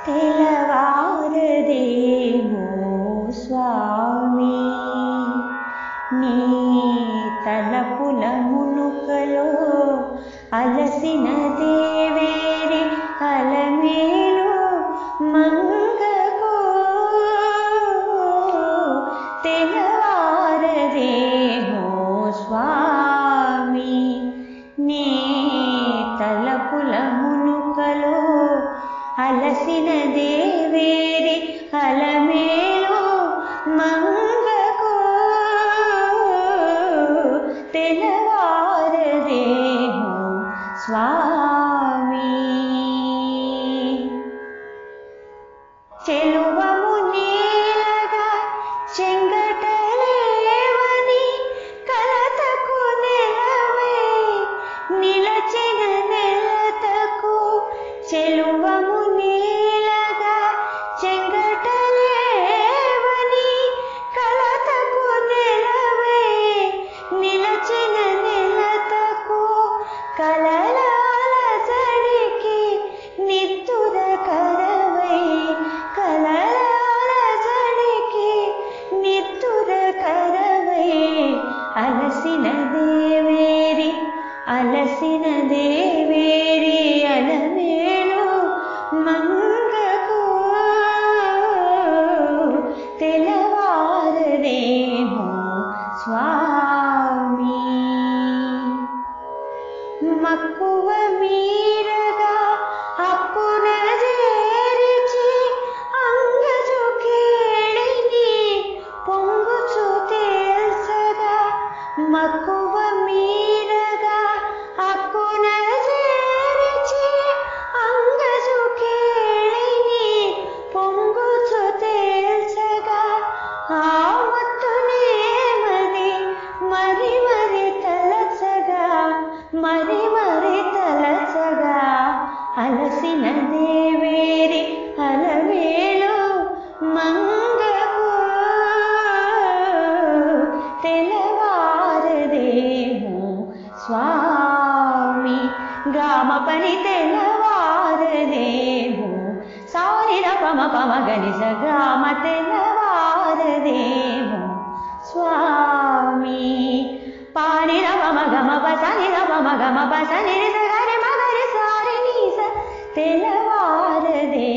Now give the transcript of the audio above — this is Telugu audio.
తెలవారదేమో స్వామి నీ తలపుల మునుకలో అలసిన దేవేరి అలమేలు మంగకో తెలవారదేమో స్వామి నీ తలపుల మునుకలో అలసిన దేవేరి అలమేలు మంగకో తెలవారదేమో స్వామి చెలువము నీలగా చెంగటలేవని కలతకు నెలవే నిలచిన నెలతకు చెలువము నీలగా చెంగటలేవని కలతకు నెలవే నిలచిన నెలతకు కలలాల జడికి నిత్తుర కరవై కలలాల జడికి నిత్తుర కరవై అలసిన దేవేరి అలమేలు మంగకో తెలవారదేమో స్వామి మక్కువ మీరగా అప్పున చేరిచి అంగజు కేళిని పొంగుచు తేల్చగా మక్కువ మీరగా అప్పున చేరిచి అంగజు కేళిని పొంగుచు తేల్చగా ఆ మత్తునేమది మరి మరి తలచగా అలసిన దేవేరి అలమేలు మంగకో తెలవారదేమో స్వామి గామ పని తెలవారదేమో సారి పమ పమ గనిస గామ తెలవారదేమో స్వామి పాని రమ గమ పసని రమ గమ పసని తెలవారదే